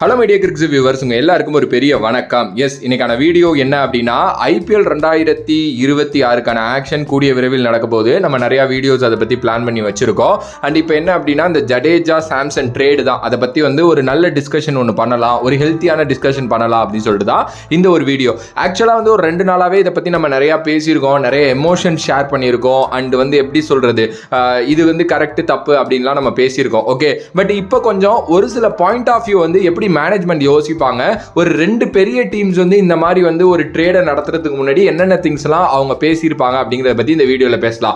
Hello media கிரிக்ஸ் viewers, உங்கள் எல்லாருக்கும் ஒரு பெரிய வணக்கம். எஸ், இன்னைக்கான வீடியோ என்ன அப்படின்னா, ஐபிஎல் 2026க்கான ஆக்ஷன் கூடிய விரைவில் நடக்க போது. நம்ம நிறையா வீடியோஸ் அதை பற்றி பிளான் பண்ணி வச்சுருக்கோம். அண்ட் இப்போ என்ன அப்படின்னா, இந்த ஜடேஜா சாம்சன் ட்ரேடு தான். அதை பற்றி ஒரு நல்ல டிஸ்கஷன் ஒன்று பண்ணலாம், ஒரு ஹெல்த்தியான டிஸ்கஷன் பண்ணலாம் அப்படின்னு சொல்லிட்டு தான் இந்த ஒரு வீடியோ. ஆக்சுவலாக ஒரு 2 நாளாகவே இதை பற்றி நம்ம நிறையா பேசியிருக்கோம், நிறைய எமோஷன் ஷேர் பண்ணியிருக்கோம். அண்ட் எப்படி சொல்கிறது, இது கரெக்டு தப்பு அப்படின்லாம் நம்ம பேசியிருக்கோம். ஓகே, பட் இப்போ கொஞ்சம் ஒரு சில பாயிண்ட் ஆஃப் வியூ எப்படி மேனேஜ்மெண்ட் யோசிப்பாங்க, ஒரு 2 பெரிய டீம்ஸ் இந்த மாதிரி ஒரு ட்ரேடை நடத்துறதுக்கு முன்னாடி என்னென்ன திங்ஸ்லாம் அவங்க பேசியிருப்பாங்க அப்படிங்கிறத பற்றி இந்த வீடியோவில் பேசலாம்.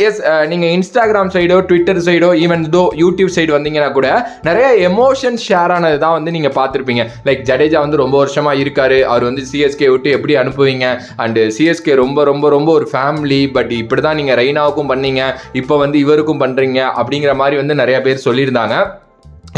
எஸ், நீங்கள் இன்ஸ்டாகிராம் சைடோ ட்விட்டர் சைடோ ஈவன் தோ யூடியூப் சைடு வந்தீங்கன்னா கூட நிறைய எமோஷன் ஷேர் ஆனது தான் நீங்கள் பார்த்துருப்பீங்க. லைக் ஜடேஜா ரொம்ப வருஷமாக இருக்காரு, அவர் சிஎஸ்கே விட்டு எப்படி அனுப்புவீங்க, அண்டு சிஎஸ்கே ரொம்ப ரொம்ப ரொம்ப ஒரு ஃபேமிலி, பட் இப்படி தான் நீங்கள் ரெய்னாவுக்கும் பண்ணீங்க, இப்போ இவருக்கும் பண்ணுறீங்க அப்படிங்கிற மாதிரி நிறைய பேர் சொல்லியிருந்தாங்க.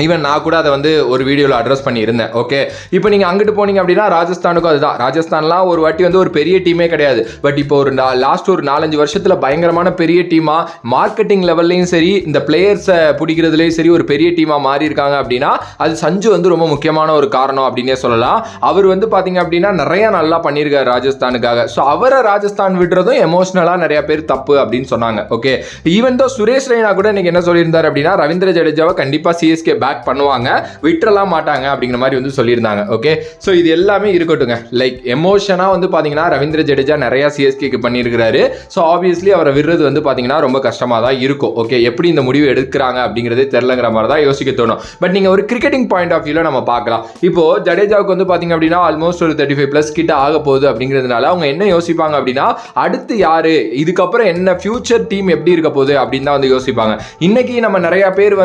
ஈவன் நான் கூட அதை ஒரு வீடியோவில் அட்ரஸ் பண்ணியிருந்தேன். ஓகே, இப்போ நீங்கள் அங்கிட்டு போனீங்க அப்படின்னா ராஜஸ்தானுக்கும் அதுதான். ராஜஸ்தான்லாம் ஒரு வாட்டி ஒரு பெரிய டீமே கிடையாது, பட் இப்போ லாஸ்ட் ஒரு 4-5 வருஷத்தில் பயங்கரமான பெரிய டீமாக, மார்க்கெட்டிங் லெவல்லையும் சரி, இந்த பிளேயர்ஸை பிடிக்கிறதுலையும் சரி ஒரு பெரிய டீமாக மாறி இருக்காங்க அப்படின்னா அது சஞ்சு ரொம்ப முக்கியமான ஒரு காரணம் அப்படின்னே சொல்லலாம். அவர் பார்த்தீங்க அப்படின்னா நிறையா நல்லா பண்ணியிருக்காரு ராஜஸ்தானுக்காக. ஸோ அவரை ராஜஸ்தான் விடுறதும் எமோஷ்னலாக நிறைய பேர் தப்பு அப்படின்னு சொன்னாங்க. Okay, even though Suresh Raina கூட இன்னைக்கு என்ன சொல்லியிருந்தார் அப்படின்னா, ரவீந்திர ஜடேஜாவை கண்டிப்பாக சிஎஸ்கே பேக் பண்ணுவாங்க, விட்டுறலாம் மாட்டாங்க அப்படிங்கிற மாதிரி சொல்லியிருந்தாங்க. ஓகே, ஸோ இது எல்லாமே இருக்கட்டுங்க. லைக் எமோஷனாக பார்த்தீங்கன்னா ரவீந்திர ஜடேஜா நிறையா சிஎஸ்கேக்கு பண்ணியிருக்கிறாரு. ஸோ ஆப்வியஸ்லி அவரை விடுறது பார்த்தீங்கன்னா ரொம்ப கஷ்டமாக தான் இருக்கும். ஓகே, எப்படி இந்த முடிவு எடுக்கிறாங்க அப்படிங்கிறதே தெரிலங்கிற மாதிரி தான் யோசிக்க தோணும். பட் நீங்கள் ஒரு கிரிக்கெட்டிங் பாயிண்ட் ஆஃப் வியூவில் நம்ம பார்க்கலாம். இப்போ ஜடேஜாவுக்கு பார்த்தீங்க அப்படின்னா ஆல்மோஸ்ட் ஒரு 35+ கிட்ட ஆக போகுது அப்படிங்கிறதுனால அவங்க என்ன யோசிப்பாங்க அப்படின்னா, அடுத்து யாரு, இதுக்கப்புறம் என்ன ஃபியூச்சர் டீம் எப்படி இருக்க போகுது அப்படின்னு தான் யோசிப்பாங்க. இன்னைக்கு நம்ம நிறைய பேர்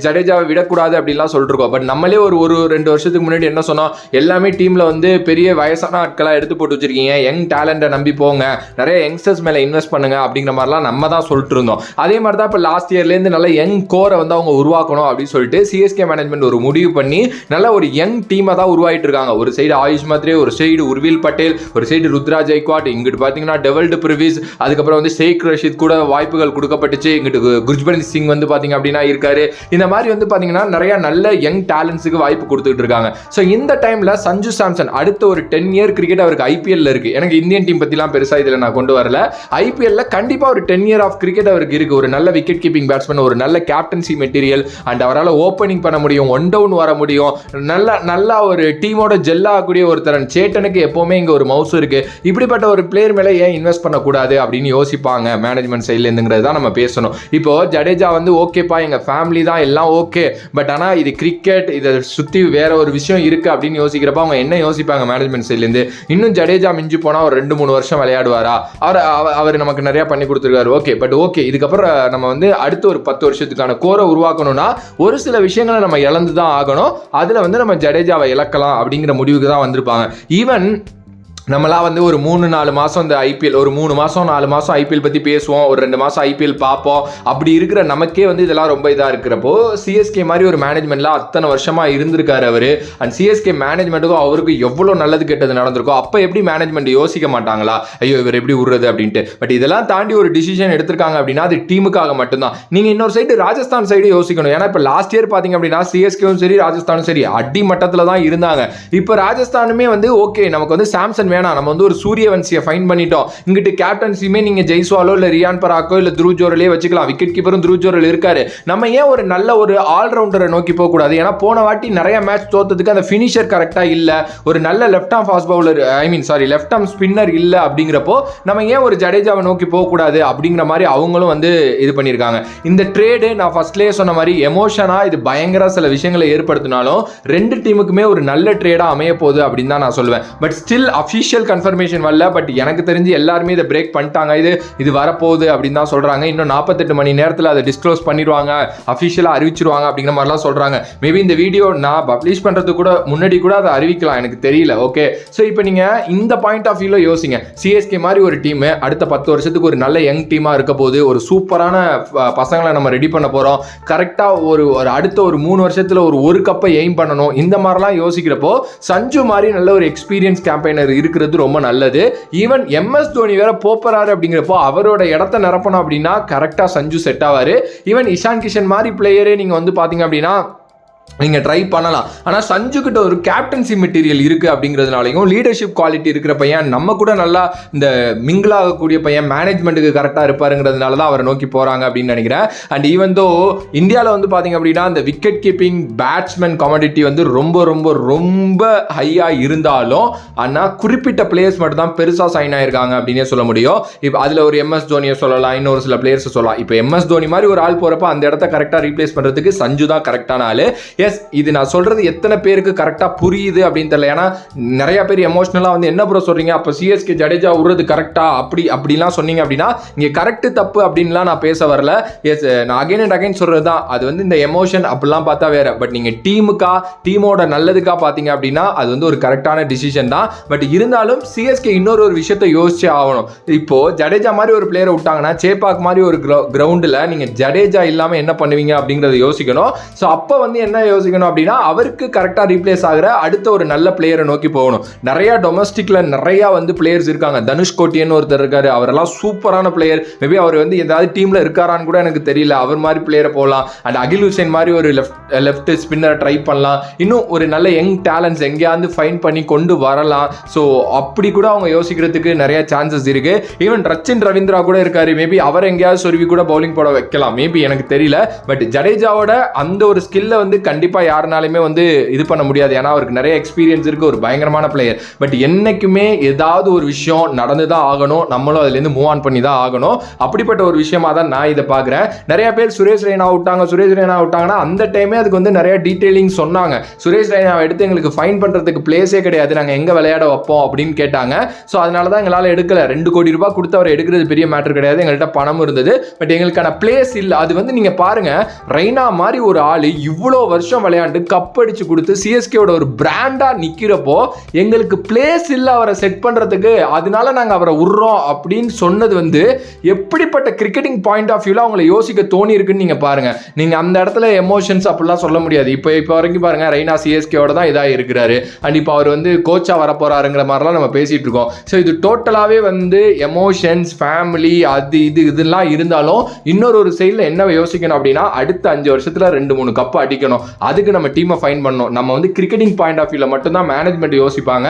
ஜடேஜாவை விடக்கூடாது அப்படிலாம் சொல்லிருக்கோம். பட் நம்மளே ஒரு 2 வருஷத்துக்கு முன்னாடி என்ன சொன்னோம், எல்லாமே டீம்ல பெரிய வயசான ஆட்களா எடுத்து போட்டு வச்சிருக்கீங்க, யங் டேலண்ட்டை நம்பி போங்க, நிறைய யங்ஸ்டர்ஸ் மேல இன்வெஸ்ட் பண்ணுங்க அப்படிங்கிற மாதிரிலாம் நம்ம தான் சொல்லிட்டு இருந்தோம். அதே மாதிரி தான் இப்போ லாஸ்ட் இயர்லேருந்து நல்ல யங் கோரை அவங்க உருவாக்கணும் அப்படின்னு சொல்லிட்டு சிஎஸ்கே மேனேஜ்மெண்ட் ஒரு முடிவு பண்ணி நல்ல ஒரு யங் டீமை தான் உருவாயிட்டு இருக்காங்க. ஒரு சைடு ஆயுஷ் மத்ரே, ஒரு சைடு உர்வில் பட்டேல், ஒரு சைடு ருத்ராஜ் ஜெய்க்வாட், இங்கிட்டு பார்த்தீங்கன்னா டெவல்டு பிரிவிஸ், அதுக்கப்புறம் ஷேக் ரஷீத் கூட வாய்ப்புகள் கொடுக்கப்பட்டுச்சு. இங்கிட்டு குர்ஜ்பந்த் சிங் பார்த்தீங்க அப்படின்னா இருக்காரு. இந்த மாதிரி பார்த்தீங்கன்னா நிறைய நல்ல யங் டேலண்ட்ஸுக்கு வாய்ப்பு கொடுத்துட்டு இருக்காங்க. ஸோ இந்த டைம்ல சஞ்சு சாம்சன் அடுத்த ஒரு 10 இயர் கிரிக்கெட் அவருக்கு ஐபிஎல்ல இருக்கு. எனக்கு இந்தியன் டீம் பத்திலாம் பெருசா இதுல நான் கொண்டு வரல. ஐபிஎல்ல கண்டிப்பா ஒரு 10 இயர் ஆஃப் கிரிக்கெட் அவருக்கு இருக்கு. ஒரு நல்ல விக்கெட் கீப்பிங் பேட்ஸ்மேன், ஒரு நல்ல கேப்டன்சி மெட்டீரியல், அண்ட் அவரால் ஓப்பனிங் பண்ண முடியும், ஒன் டவுன் வர முடியும், நல்ல ஒரு டீமோட ஜெல் ஆகக்கூடிய ஒருத்தரன். சேட்டனுக்கு எப்பவுமே இங்க ஒரு மவுஸ் இருக்கு. இப்படிப்பட்ட ஒரு பிளேயர் மேல ஏன் இன்வெஸ்ட் பண்ணக்கூடாது அப்படின்னு யோசிப்பாங்க மேனேஜ்மெண்ட் சைட்ல இருந்துங்கிறது தான் நம்ம பேசணும். இப்போ ஜடேஜா ஓகேப்பா எங்க ஃபேமிலி தான் எல்லாம் ஓகே, பட் ஆனா இது கிரிக்கெட், இதை சுற்றி வேற ஒரு விஷயம் இருக்கு அப்படின்னு யோசிக்கிறப்ப அவங்க என்ன யோசிப்பாங்க மேனேஜ்மெண்ட் சைட்லேருந்து, இன்னும் ஜடேஜா மிஞ்சி போனால் ஒரு 2-3 வருஷம் விளையாடுவாரா, அவர் நமக்கு நிறையா பண்ணி கொடுத்துருக்காரு. ஓகே, பட் ஓகே, இதுக்கப்புறம் நம்ம அடுத்த ஒரு 10 வருஷத்துக்கான கோரை உருவாக்கணும்னா ஒரு சில விஷயங்களை நம்ம இழந்து தான் ஆகணும். அதில் நம்ம ஜடேஜாவை இழக்கலாம் அப்படிங்கிற முடிவுக்கு தான் வந்திருப்பாங்க. ஈவன் நம்மளாம் ஒரு 3-4 மாதம் இந்த ஐபிஎல், ஒரு 3 மாதம் 4 மாதம் ஐபிஎல் பற்றி பேசுவோம், ஒரு 2 மாதம் ஐபிஎல் பார்ப்போம். அப்படி இருக்கிற நமக்கே இதெல்லாம் ரொம்ப இதாக இருக்கிறப்போ சிஎஸ்கே மாதிரி ஒரு மேனேஜ்மெண்ட்ல அத்தனை வருஷமாக இருந்திருக்காரு அவர். அண்ட் சிஎஸ்கே மேனேஜ்மெண்ட்டுக்கும் அவருக்கு எவ்வளோ நல்லது கெட்டது நடந்திருக்கோ, அப்போ எப்படி மேனேஜ்மெண்ட் யோசிக்க மாட்டாங்களா, ஐயோ இவர் எப்படி விடுறது அப்படின்ட்டு. பட் இதெல்லாம் தாண்டி ஒரு டிசிஷன் எடுத்திருக்காங்க அப்படின்னா அது டீமுக்காக மட்டும்தான். நீங்கள் இன்னொரு சைடு ராஜஸ்தான் சைடு யோசிக்கணும். ஏன்னா இப்போ லாஸ்ட் இயர் பார்த்தீங்க அப்படின்னா சிஎஸ்கேவும் சரி ராஜஸ்தானும் சரி அடி மட்டத்தில் தான் இருந்தாங்க. இப்போ ராஜஸ்தானுமே ஓகே நமக்கு சாம்சன் வேணாம், நம்ம ஒரு சூரியவன்சியை ஃபைன் பண்ணிட்டோம், இங்கிட்டு கேப்டன்சியுமே நீங்க ஜெய்ஸ்வாலோ இல்ல ரியான் பராக்கோ இல்ல த்ரூ ஜோரலே வச்சுக்கலாம், விக்கெட் கீப்பரும் த்ரூ ஜோரல் இருக்காரு, நம்ம ஏன் ஒரு நல்ல ஒரு ஆல்ரவுண்டரை நோக்கி போக கூடாது? ஏன்னா போன வாட்டி நிறைய மேட்ச் தோத்ததுக்கு அந்த ஃபினிஷர் கரெக்டா இல்ல, ஒரு நல்ல left arm fast bowler left arm spinner இல்ல அப்படிங்கிறப்போ நம்ம ஏன் ஒரு ஜடேஜாவை நோக்கி போக கூடாது அப்படிங்கிற மாதிரி அவங்களும் இது பண்ணியிருக்காங்க. இந்த ட்ரேடு நான் ஃபர்ஸ்ட்லேயே சொன்ன மாதிரி எமோஷனா இது பயங்கர சில விஷயங்களை ஏற்படுத்தினாலும் 2 டீமுக்குமே ஒரு நல்ல ட்ரேடா அமைய போகுது அப்படின்னு தான் நான் சொல்லுவேன். பட் ஸ்டில் அஃபிஷியல் கன்ஃபர்மேஷன் வரல. பட் எனக்கு தெரிஞ்சு எல்லாருமே இதை பிரேக் பண்ணிட்டாங்க, இது வரப்போகுது அப்படின்னு தான் சொல்றாங்க. இன்னும் 48 மணி நேரத்தில் அதை டிஸ்க்ளோஸ் பண்ணிடுவாங்க, அஃபிஷியலாக அறிவிச்சிருவாங்க அப்படிங்கிற மாதிரிலாம் சொல்றாங்க. மேபி இந்த வீடியோ நான் பப்ளிஷ் பண்றது கூட முன்னாடி கூட அதை அறிவிக்கலாம், எனக்கு தெரியல. ஓகே, ஸோ இப்போ நீங்க இந்த பாயிண்ட் ஆஃப் வியூல யோசிங்க. சிஎஸ்கே மாதிரி ஒரு டீம் அடுத்த 10 வருஷத்துக்கு ஒரு நல்ல யங் டீமா இருக்க போது, ஒரு சூப்பரான பசங்களை நம்ம ரெடி பண்ண போறோம், கரெக்டா ஒரு அடுத்த ஒரு 3 வருஷத்துல ஒரு கப்பை எய்ம் பண்ணணும். இந்த மாதிரிலாம் யோசிக்கிறப்போ சஞ்சு மாதிரி நல்ல ஒரு எக்ஸ்பீரியன்ஸ் கேம்பெயினர் இருக்கிறது ரொம்ப நல்லது. ஈவன் எம்எஸ் தோனி வேற போறாரு அப்படிங்கிறப்போ அவரோட இடத்தை நிரப்பணும் அப்படின்னா கரெக்டா சஞ்சு செட் ஆவாரு. ஈவன் இஷான் கிஷன் மாதிரி பிளேயரே நீங்க பாத்தீங்க அப்படின்னா நீங்கள் ட்ரை பண்ணலாம். ஆனால் சஞ்சுக்கிட்ட ஒரு கேப்டன்சி மெட்டீரியல் இருக்குது அப்படிங்கிறதுனாலையும் லீடர்ஷிப் குவாலிட்டி இருக்கிற பையன், நம்ம கூட நல்லா இந்த மிங்கிள் ஆகக்கூடிய பையன், மேனேஜ்மெண்ட்டுக்கு கரெக்டாக இருப்பாருங்கிறதுனால தான் அவரை நோக்கி போகிறாங்க அப்படின்னு நினைக்கிறேன். அண்ட் ஈவன் தோ இந்தியாவில் வந்து பார்த்தீங்க அப்படின்னா இந்த விக்கெட் கீப்பிங் பேட்ஸ்மேன் கமாடிட்டி வந்து ரொம்ப ரொம்ப ரொம்ப ஹையாக இருந்தாலும் ஆனால் குறிப்பிட்ட பிளேயர்ஸ் மட்டும் தான் பெருசாக சைன் ஆயிருக்காங்க அப்படின்னே சொல்ல முடியும். இப்போ அதில் ஒரு MS தோனியை சொல்லலாம், இன்னொரு சில பிளேயர்ஸை சொல்லலாம். இப்போ MS தோனி மாதிரி ஒரு ஆள் போகிறப்ப அந்த இடத்த கரெக்டாக ரீப்ளேஸ் பண்ணுறதுக்கு சஞ்சு தான் கரெக்டான ஆள். எஸ், இது நான் சொல்றது எத்தனை பேருக்கு கரெக்டாக புரியுது அப்படின்னு தெரியல. ஏன்னா நிறைய பேர் எமோஷனலாக வந்து என்ன ப்ரோ சொல்றீங்க, அப்போ சிஎஸ்கே ஜடேஜா விடுறது கரெக்டா அப்படிலாம் சொன்னீங்க அப்படின்னா இங்கே கரெக்டு தப்பு அப்படின்லாம் நான் பேச வரல. எஸ், நான் அகைன் அண்ட் அகைன் சொல்றது தான், அது வந்து இந்த எமோஷன் அப்படிலாம் பார்த்தா வேற. பட் நீங்கள் டீமோட நல்லதுக்காக பார்த்தீங்க அப்படின்னா அது வந்து ஒரு கரெக்டான டிசிஷன் தான். பட் இருந்தாலும் சிஎஸ்கே இன்னொரு விஷயத்தை யோசிச்சே ஆகணும். இப்போ ஜடேஜா மாதிரி ஒரு பிளேயரை விட்டாங்கன்னா, சேப்பாக் மாதிரி ஒரு கிரவுண்டில் நீங்கள் ஜடேஜா இல்லாமல் என்ன பண்ணுவீங்க அப்படிங்கிறத யோசிக்கணும். ஸோ அப்போ வந்து என்ன யோசிக்கணும் அப்படின்னா, அவருக்கு கரெக்டாக ரீப்ளேஸ் ஆகிற அடுத்த ஒரு நல்ல பிளேயரை நோக்கி போகணும். நிறைய டொமஸ்டிக்ல நிறைய வந்து பிளேயர்ஸ் இருக்காங்க. தனுஷ் கோட்டியன்னு ஒருத்தர் இருக்காரு, அவரெல்லாம் சூப்பரான பிளேயர். மேபி அவர் வந்து ஏதாவது டீம்ல இருக்காரான்னு கூட எனக்கு தெரியல. அவர் மாதிரி பிளேயரை போகலாம். அண்ட் அகில் ஹுசைன் மாதிரி ஒரு லெஃப்ட் ஸ்பின்னரை ட்ரை பண்ணலாம். இன்னும் ஒரு நல்ல யங் டேலண்ட்ஸ் எங்கேயாவது ஃபைன் பண்ணி கொண்டு வரலாம். ஸோ அப்படி கூட அவங்க யோசிக்கிறதுக்கு நிறைய சான்சஸ் இருக்கு. ஈவன் ரச்சின் ரவீந்திரா கூட இருக்காரு, மேபி அவர் எங்கேயாவது சொருவி கூட பவுலிங் போட வைக்கலாம். மேபி எனக்கு தெரியல. பட் ஜடேஜாவோட அந்த ஒரு ஸ்கில்லை வந்து கண்டிப்பாக யாருனாலுமே வந்து இது பண்ண முடியாது. ஏன்னா அவருக்கு நிறைய எக்ஸ்பீரியன்ஸ் இருக்கு, ஒரு பயங்கரமான பிளேயர். பட் என்னைக்குமே ஏதாவது ஒரு விஷயம் நடந்து தான் ஆகணும், நம்மளும் அதுலேருந்து மூவ் ஆன் பண்ணி தான் ஆகணும். அப்படிப்பட்ட ஒரு விஷயமா தான் நான் இதை பார்க்குறேன். நிறைய பேர் சுரேஷ் ரெய்னா விட்டாங்கன்னா அந்த டைமே அதுக்கு வந்து நிறைய டீட்டெயிலிங் சொன்னாங்க. சுரேஷ் ரெய்னாவை எடுத்து எங்களுக்கு ஃபைன் பண்ணுறதுக்கு பிளேஸே கிடையாது, நாங்கள் எங்கே விளையாட வைப்போம் அப்படின்னு கேட்டாங்க. ஸோ அதனால தான் எங்களால் எடுக்கல. 2 கோடி ரூபாய் கொடுத்து அவர் எடுக்கிறது பெரிய மேட்டர் கிடையாது, எங்கள்கிட்ட பணம் இருந்தது. பட் எங்களுக்கான பிளேஸ் இல்லை. அது வந்து நீங்கள் பாருங்க, ரெய்னா மாதிரி ஒரு ஆள் இவ்வளோ வருஷம் விளையாண்டு கப் அடிச்சு கொடுத்து சிஎஸ்கேவோட ஒரு பிராண்டா நிக்கிறப்போ எங்களுக்கு பிளேஸ் இல்ல அவரை செட் பண்றதுக்கு, அதனால நாங்க அவரை விடுறோம் அப்படின்னு சொன்னது வந்து எப்படிப்பட்ட கிரிக்கெட்டிங் பாயிண்ட் ஆஃப் வியூல அவங்களை யோசிக்க தோணி இருக்குன்னு நீங்க பாருங்க. நீங்க அந்த இடத்துல எமோஷன்ஸ் அப்படிலாம் சொல்ல முடியாது. இப்போ வரைக்கும் பாருங்க, ரெய்னா சிஎஸ்கேவோட தான் இதாக இருக்கிறாரு. அண்ட் இப்போ அவர் வந்து கோச்சா வர போறாருங்கிற மாதிரிலாம் நம்ம பேசிட்டு இருக்கோம். ஸோ இது டோட்டலாவே வந்து எமோஷன்ஸ், ஃபேமிலி, அது இதெல்லாம் இருந்தாலும் இன்னொரு சைடில் என்ன யோசிக்கணும் அப்படின்னா, அடுத்த 5 வருஷத்துல 2-3 கப் அடிக்கணும். அதுக்கு நம்ம டீமை ஃபைன் பண்ணணும். நம்ம வந்து கிரிக்கெட்டிங் பாயிண்ட் ஆஃப் வியூல மட்டும்தான் மேனேஜ்மெண்ட் யோசிப்பாங்க.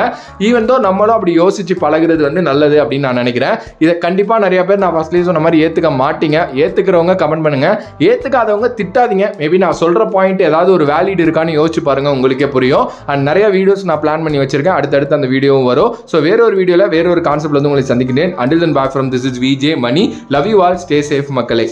ஈவன் தோ நம்மளும் அப்படி யோசிச்சு பழகிறது வந்து நல்லது அப்படின்னு நான் நினைக்கிறேன். இதை கண்டிப்பா நிறைய பேர் நான் ஃபர்ஸ்ட்லேயே சொன்ன மாதிரி ஏத்துக்க மாட்டீங்க. ஏத்துக்கிறவங்க கமெண்ட் பண்ணுங்க, ஏத்துக்காதவங்க திட்டாதீங்க. மேபி நான் சொல்ற பாயிண்ட் ஏதாவது ஒரு வேலிட் இருக்கான்னு யோசிச்சு பாருங்க, உங்களுக்கே புரியும். அண்ட் நிறைய வீடியோஸ் நான் பிளான் பண்ணி வச்சிருக்கேன், அடுத்தடுத்து அந்த வீடியோவும் வரும். ஸோ வேற ஒரு வீடியோல வேற ஒரு கான்செப்ட்ல வந்து உங்களை சந்திக்கிறேன். Until then, bye from this is VJ Money. Love you all, stay safe மக்களே.